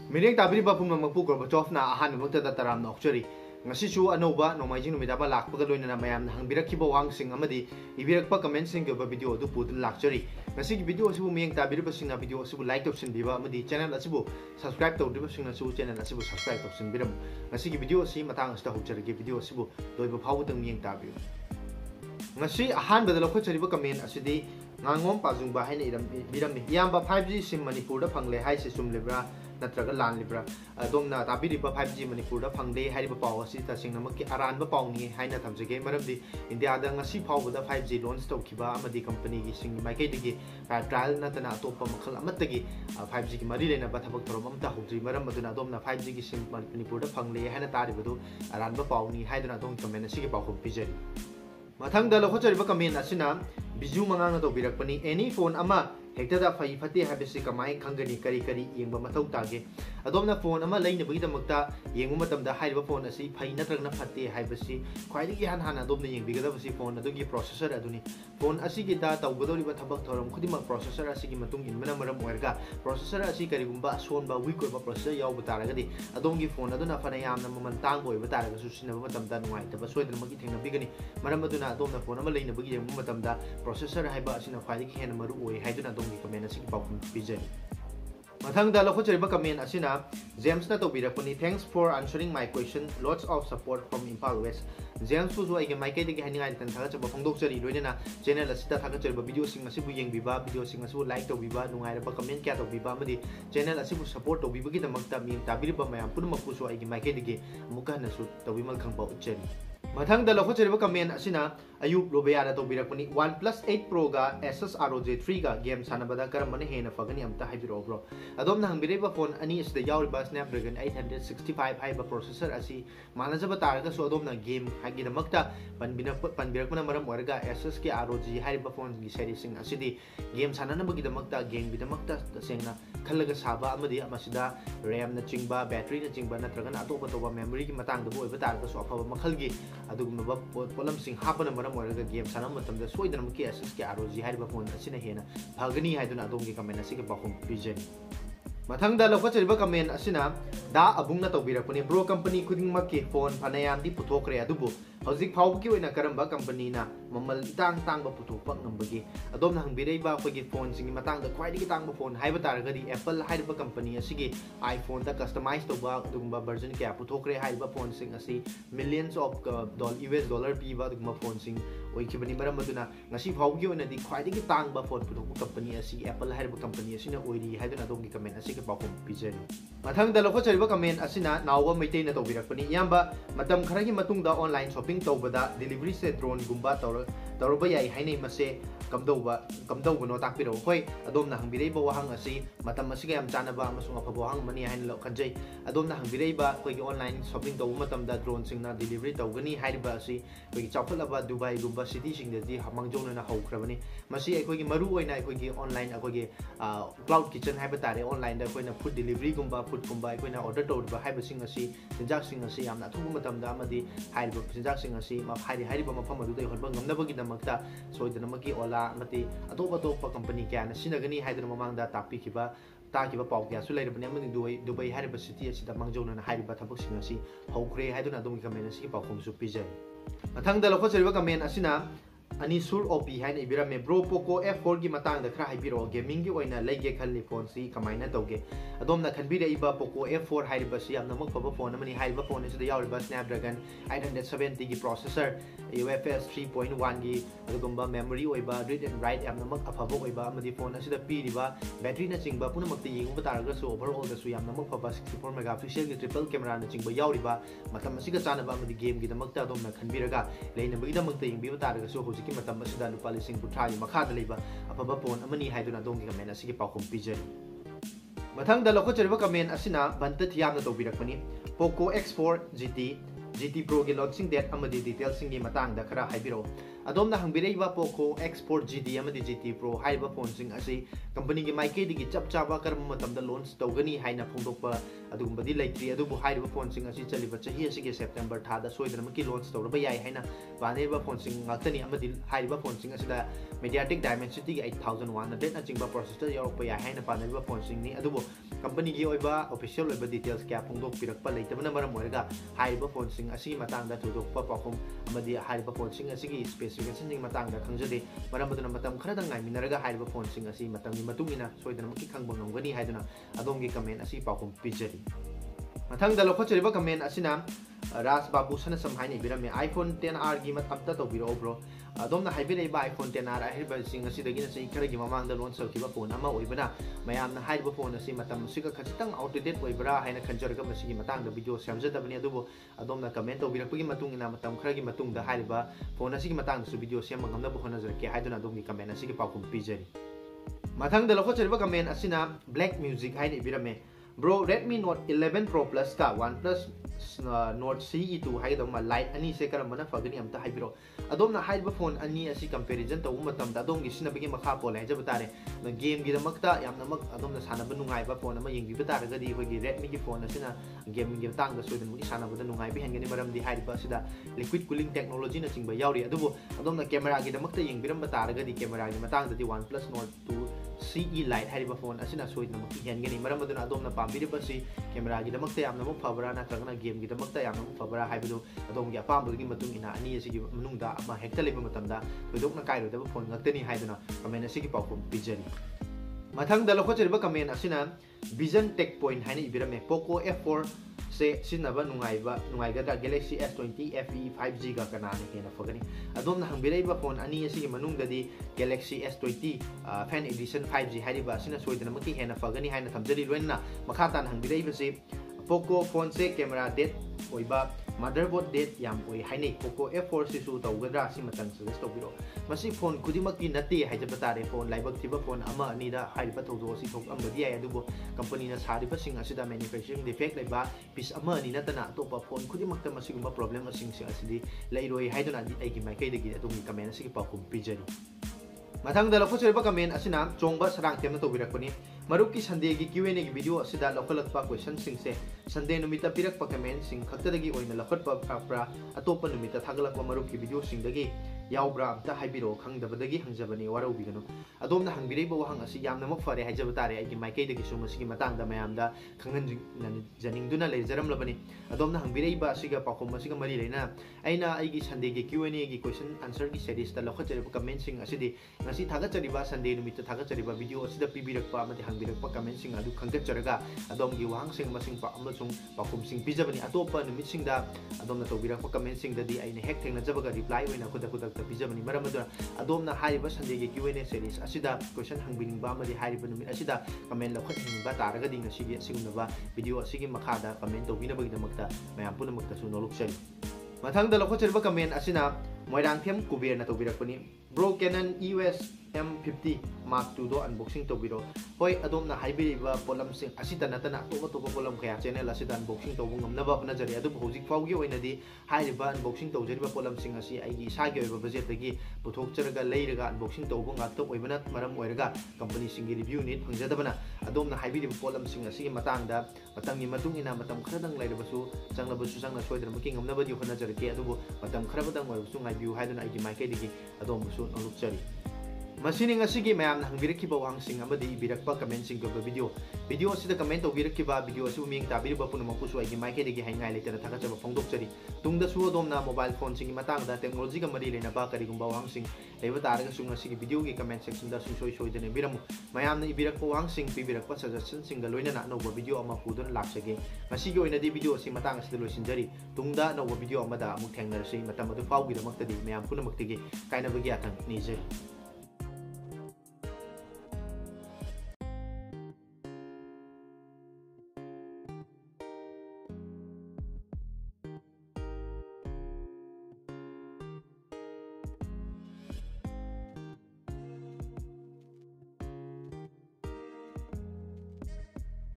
Mireng tabiri ba pumamagpu Gorbachev-na ahanbamukta taramna okchari ngasisu anoba nomaijing numidaba lakpaga loinana mayamna hangbirakkiba wangsing amadi ibirakpa commentsing gaba video adu pudun lakchari ngasi video asibu miyeng tabiriba singna video asibu like topsinbiba amadi channel asibu subscribe tawdriba singna su channel asibu subscribe topsinbiram ngasi video asi matang asta hujjarage video asibu loiba phawudang miyeng tabiu ngasi ahanbada lokhochariba comment asidi ngangom pazungba haina birami yamba 5G sim Manipur da phangle haise sumlebra natraga lan libra adomna tabiriba 5G Manipur da phangde hariba paw asi tasingnamakki aranba pawni haina thamjage maramdi India da ngasi phawbada 5G launch tawkiba amadi company gi sing maikei digi trial natana atoppa makhal amatagi 5G gi mari lena bathabak thorom amta hudri maram aduna adomna 5G gi sim Manipur da phangle haina taribadu aranba pawni haiduna dong comment asi gi pawkhum pijari mathangda lokhochariba comment asina biju mangana tawbirakpani any phone ama hektada fai fate habisi kamai khangani kari kari yengba mathau tage adomna phone ama leina bagi damakta yengu matamda haiba phone asi fai natragna fate habisi khwaidigi han adomna yengbigada basi phone adugi processor aduni phone asi gi da tawgodori ba thabak thoram khudima processor asi gi matung inmana maram oerga processor asi karigumba sonba weak oiba processor yawba taragadi adomgi phone aduna fana yamna maman tang oiba taraga su sinaba matamda nuai taba soidna magi thengna bigani maram aduna adomna phone ama leina bagi yengu matamda processor haiba asina khwaidigi hen maru oi haiduna comment asi pawkhum pijari mathangda lokhochariba comment asina James na tawbirakpani thanks for answering my question lots of support from Impal West James fu ai ge maikei de haningai tan thaga chaba phongdokchari loinena channel asita thaga chariba video sing asibu yengbiba video sing asibu like tawbiba nungai raba comment kya tawbiba amadi channel asibu support tawbiba gi damakta mi tabiriba mayam punumakpu su ai ge maikei de amuka na su tawbimal khangba uchari mathangda lokhochariba comment asina Ayub Robeyada tawbirakpani OnePlus 8 Pro ga Asus ROG 3 ga game sanabada karambana hena fagani amta haibiro bro adom na hangbireba phone ani isda yawriba Snapdragon 865 haiba processor asi manajaba taraga so adom na game hagi damakta panbirakpana maram oirga Asus ke ROG haiba phone gi series sing asidi game sananabagi damakta game bi damakta sengna khallaga saba amadi amasida RAM na chingba battery na chingba natraga na atopa toba memory gi matang da boiba taraga so afaba makhalgi adugumba polam sing hapana moraga game sanam matamda soidana maki Asus ke ROG hariba phone asina hena phagani haiduna adomgi comment asige pakhum pijani mathangda lokhochariba comment asina da abungna tawbirakpani bro company khuding makki phone phanayam di puthokre adubu hojik phawki oina karamba company na mamal tang ba puthokpa ngambagi adomna hangbireiba khogi phone singi matangda khwaidigi tangba phone haiba taragadi Apple haiba company asigi iPhone da customize toba dugumba version kya puthokre haiba phone sing asi millions of US dollar piba dugumba phone sing oikibani maram aduna ngasi phawgi oina di khwaidigi tangba phone puthokpa company asi Apple haiba company asina oiri haiduna adomgi comment asi pakhum pijani mathangda lokhochariba comment asina nawa meitei na tawbirakpani yamba matam kharagi matungda online shopping tawbada delivery se drone gumba tawrba yai hainei mase kamdauba no takpiro hoi adomna hangbireiba wahang asi matam asiga yam chanaba amasung afaba wahang mani hain lo kanjai adomna hangbireiba koigi online shopping tawba matamda drone singna delivery tawgani haiba asi koigi chawkhalaba Dubai gumba city singdadi hamangjona na haukrabani masi koigi maru oina koigi online koigi cloud kitchen haiba tare online da koina food delivery gumba food gumba koina order tawba haiba sing asi jinjak sing asi yamna thubu matamda amadi haiba jinjak sing asi ma haiba mafam adu dai holba ngamnabagi damakta soidana maki ola mati atop company kya na sinagani haidana mamangda takiba paw kya su lairabani amani Dubai hariba city asida mangjona na hariba thabak sing asi haukhre haiduna adom comment asi pawkhum su pijai mathangda lokhochariba comment asina Anisur OP haina ibirame bro Poco F4 gi matang da khra haibiro gaming gi oina leige khalli phone si kamaina tawge adomna khanbire iba Poco F4 haiba si amna mak phaba phone amani haiba phone sida yawriba Snapdragon 870 gi processor UFS 3.1 gi adugumba memory oiba read and write amna mak afaba oiba amadi phone asida piriba battery na chingba puna makti yengba taraga so overall da su yamna mak phaba 64 megapixel gi triple camera na chingba yawriba matam asiga chanaba amadi game gi damakta adomna khanbiraga leina bagi damakta yengbi taraga so ki matam asida lupa lising putra yi makha da leiba afaba phone amani haiduna donggi comment asigi pawkhum pijari mathangda lokhochariba comment asina banta thiyamna tawbirakpani Poco X4 GT Pro gi launching date amadi details singi matangda khara haibiro ꯑꯗꯣꯝꯅ ꯍꯪꯕꯤꯔꯛꯏꯕ Poco X4 GT ꯑꯃꯗꯤ GT Pro ꯍꯥꯏꯔꯤꯕ ꯐꯣꯟꯁꯤꯡ ꯑꯁꯤ ꯀꯝꯄꯅꯤꯒꯤ ꯃꯥꯏꯀꯩꯗꯒꯤ ꯆꯞ ꯆꯥꯕ ꯀꯔꯝꯕ ꯃꯇꯝꯗ ꯂꯣꯟꯆ ꯇꯧꯒꯅꯤ ꯍꯥꯏꯅ ꯐꯣꯡꯗꯣꯛꯄ ꯑꯗꯨꯒꯨꯝꯕꯗꯤ ꯂꯩꯇ꯭ꯔꯤ ꯑꯗꯨꯕꯨ ꯍꯥꯏꯔꯤꯕ ꯐꯣꯟꯁꯤꯡ ꯑꯁꯤ ꯆꯠꯂꯤꯕ ꯆꯍꯤ ꯑꯁꯤꯒꯤ ꯁꯦꯞꯇꯦꯝꯕꯔ ꯊꯥꯗ ꯁꯣꯏꯗꯅꯃꯛꯀꯤ ꯂꯣꯟꯆ ꯇꯧꯔꯕ ꯌꯥꯏ ꯍꯥꯏꯅ ꯄꯥꯅꯔꯤꯕ ꯐꯣꯟꯁꯤꯡ ꯉꯥꯛꯇꯅꯤ ꯑꯃꯗꯤ ꯍꯥꯏꯔꯤꯕ ꯐꯣꯟꯁꯤꯡ ꯑꯁꯤꯗ MediaTek Dimensity 8100 ꯅꯆꯤꯡꯕ ꯄ꯭ꯔꯣꯁꯦꯁꯔ ꯌꯥꯎꯔꯛꯄ ꯌꯥꯏ ꯍꯥꯏꯅ ꯄꯥꯅꯔꯤꯕ ꯐꯣꯟꯁꯤꯡꯅꯤ ꯑꯗꯨꯕꯨ ꯀꯝꯄꯅꯤꯒꯤ ꯑꯣꯏꯕ ꯑꯣꯐꯤꯁꯤꯌꯦꯜ ꯑꯣꯏꯕ ꯗꯤꯇꯦꯜꯁ ꯀꯌꯥ ꯐꯣꯡꯗꯣꯛꯄꯤꯔꯛꯄ ꯂꯩꯇꯕꯅ ꯃꯔꯝ ꯑꯣꯏꯔꯒ ꯍꯥꯏꯔꯤꯕ ꯐꯣꯟꯁꯤꯡ ꯑꯁꯤꯒꯤ ꯃꯇꯥꯡꯗ ꯊꯣꯏꯗꯣꯛꯄ ꯄꯥꯎꯈꯨꯝ ꯑꯃꯗꯤ ꯍꯥꯏꯔꯤꯕ ꯐꯣꯟꯁꯤꯡ ꯑꯁꯤꯒꯤ ꯁ꯭ꯄꯦꯁꯤꯐꯤꯀꯦꯁꯟꯁꯤꯡ ꯃꯇꯥꯡꯗ ꯈꯪꯖꯗꯦ ꯃꯔꯝ ꯑꯗꯨꯅ ꯃꯇꯝ ꯈꯔꯗꯪ ꯉꯥꯏꯃꯤꯟꯅꯔꯒ ꯍꯥꯏꯔꯤꯕ ꯐꯣꯟꯁꯤꯡ ꯑꯁꯤ ꯃꯇꯝꯒꯤ ꯃꯇꯨꯡ ꯏꯟꯅ ꯁꯣꯏꯗꯅꯃꯛꯀꯤ ꯈꯪꯕ ꯉꯝꯒꯅꯤ ꯍꯥꯏꯗꯨꯅ ꯑꯗꯣꯝꯒꯤ ꯀꯃꯦꯟ ꯑꯁꯤ ꯄꯥꯎꯈꯨꯝ ꯄꯤꯖꯔꯤ ꯃꯊꯪꯗ ꯂꯧꯈꯠꯆꯔꯤꯕ ꯀꯃꯦꯟ ꯑꯁꯤꯅ ꯔꯥꯖ ꯕꯥꯕꯨ ꯁꯅꯁꯝ ꯍꯥꯏꯅ ꯏꯕꯤꯔꯝꯃꯤ iPhone XR ꯒꯤ ꯑꯝꯇ ꯇꯧꯕꯤꯔꯛꯑꯣ ꯕ꯭ꯔꯣ ꯑꯗꯣꯝꯅ ꯍꯥꯏꯕꯤꯔꯛꯏꯕ iPhone XR ꯍꯥꯏꯔꯤꯕꯁꯤꯡ ꯑꯁꯤꯗꯒꯤꯅ ꯆꯍꯤ ꯈꯔꯒꯤ ꯃꯃꯥꯡꯗ ꯂꯣꯟꯆ ꯇꯧꯈꯤꯕ ꯐꯣꯟ ꯑꯃ ꯑꯣꯏꯕꯅ ꯃꯌꯥꯝꯅ ꯍꯥꯏꯔꯤꯕ ꯐꯣꯟ ꯑꯁꯤ ꯃꯇꯝ ꯑꯁꯤꯒ ꯈꯖꯤꯛꯇꯪ ꯑꯥꯎꯠꯗꯦꯇꯦꯗ ꯑꯣꯏꯕ꯭ꯔꯥ ꯍꯥꯏꯅ ꯈꯟꯖꯔꯒ ꯃꯁꯤꯒꯤ ꯃꯇꯥꯡꯗ ꯚꯤꯗꯤꯑꯣ ꯁꯦꯝꯖꯗꯕꯅꯤ ꯑꯗꯨꯕꯨ ꯑꯗꯣꯝꯅ ꯀꯃꯦꯟ ꯇꯧꯕꯤꯔꯛꯄꯒꯤ ꯃꯇꯨꯡ ꯏꯟꯅ ꯃꯇꯝ ꯈꯔꯒꯤ ꯃꯇꯨꯡꯗ ꯍꯥꯏꯔꯤꯕ ꯐꯣꯟ ꯑꯁꯤꯒꯤ ꯃꯇꯥꯡꯗꯁꯨ ꯚꯤꯗꯤꯑꯣ ꯁꯦꯝꯕ ꯉꯝꯅꯕ ꯍꯣꯠꯅꯖꯔꯛꯀꯦ ꯍꯥꯏꯗꯨꯅ ꯑꯗꯣꯝꯒꯤ ꯀꯃꯦꯟ ꯑꯁꯤꯒꯤ ꯄꯥꯎꯈꯨꯝ ꯄꯤꯖꯔꯤ ꯃꯊꯪꯗ ꯂꯧꯈꯠꯆꯔꯤꯕ ꯀꯃꯦꯟ ꯑꯁꯤꯅ Black Music ꯍꯥꯏꯅ ꯏꯕꯤꯔꯝꯃꯤ Bro, Redmi Note 11 Pro Plus ka OnePlus Nord CE2 haidama light ani se karambana fagani amta haibiro adomna haiba phone ani asi comparison tawu matamda adomgi sinabagi makha pole hajaba tare na game gi damakta yamna mak adomna sanaba nungaiba phone ama yengbi taragadi hogi Redmi gi phone asina game gi tangda soidan mugi sanabada nungaibi hengani maramdi haiba asida liquid cooling technology na chingba yauri adubu adomna camera gi damakta yengbiramba taragadi camera gi matangda di OnePlus Nord 2 CE Lite haiba phone asina soidan mugi hengani maram aduna adomna pambiribasi camera gi damakta yamna mak fabra na tragana game gi damakta yamna mak fabra haibu adomgi apambagi matung ina ani asigi manungda ama hekta leba matamda thudokna kairodaba phone ngaktani haiduna comment asigi pawkum pijari mathangda lokhachariba comment asina Vision Tech Point haina ibirame Poco F4 se sinaba nungaiga Galaxy S20 FE 5G ga kanani hena fogani adomna hangbiraiba phone ani asigi manungdadi Galaxy S20 Fan Edition 5G hariba asina soidana maki hena fogani haina thamjari loina makhatan hangbiraiba se Poco phone se camera dead oiba motherboard dead yam oi hainai Poco F4 sisu tawgadra si matang suggest tawbiro masi phone kudimakki nate haijaba tare phone laibak thiba phone ama ani da haiba thawdo si thok ambadi ai adubo company na sariba sing asida manufacturing defect laiba piece ama ani natana topa phone kudimakta masigumba problem asing si asidi lairoi haiduna ai gi maikai degi adumi comment asigi pakum pijari mathangda lokhachariba comment asina chongba sarang temna tawbirakpani Maruki Sunday gi Q&A gi video asida lokalakpa question sing se Sunday numita pirakpa comment sing khaktadagi oina lokhatpa pra atopa numita thagalakpa maruki video sing dagi yaubra amta haibiro khangdabadagi hangjabani warobigano adomna hangbireba wahang asi yamna mak fare haijaba tare ai gi maikai dagi sumasigi matangda mayamda khangnan janingduna lejaram labani adomna hangbireba asiga pakhom asiga mari leina aina ai gi Sunday gi Q&A gi question answer gi series ta lokhachariba comment sing asidi ngasi thagachariba Sunday numita thagachariba video asida pibirakpa amati birakpa comment sing adu khangkacharaga adom gi wang sing masing pa amasung pakum sing pijabani atopa numit sing da adom na tobirakpa comment sing da di aina hek thengna jabaga reply oina khuda ta pijabani maram adu adom na hariba Sunday gi Q&A series asida question hangbining ba amadi hariba numit asida comment la khathing ba taraga ding asigi sigumna video asigi makhada comment tobina bagi damakta mayam punamakta su noluksari mathangda lokhachariba comment asina moirang them kuber na tobirakpani Bro Canon EOS M50 Mark II do unboxing tobiro hoi adom na haibiriba polam sing asita natana to polam kaya channel asita unboxing tobung ngamnaba honajari adu hojik fawgi oinadi haiba unboxing tawjariba polam sing asi aigi sagi oiba budget dagi puthokcharaga leiraga unboxing tobung ngakta oibana maram oiraga company singi review ni phangjadabana adom na haibiriba polam sing asi matangda matamgi matung ina matam khradang leirabasu changna soidra maki ngamnaba di honajari ke adu matam khrabadang oibasu ngai view haiduna aigi maikai digi adom busu nolukchari Masini ngasigi mayam na hangbirakiba wangsing amadi ibirakpa comment sing go video sida comment obirakiba video asu ming tabiriba punamang pusu ay gimay kay haingai letera thakachaba phongdokchari tungda su adom na mobile phone sing matangda technology ga mari lena ba karigumba wangsing laiba taraga su ngasigi video gi comment section da soi dane biramu mayam na ibirakpa wangsing pibirakpa suggestion sing ga loina na no video ama pudon laksage masigi oina di video si matang asida loisinjari tungda no video amada amuk thengnarasi matam adu fawgi damakta di mayam punamakti gi kaina bagi atang nijai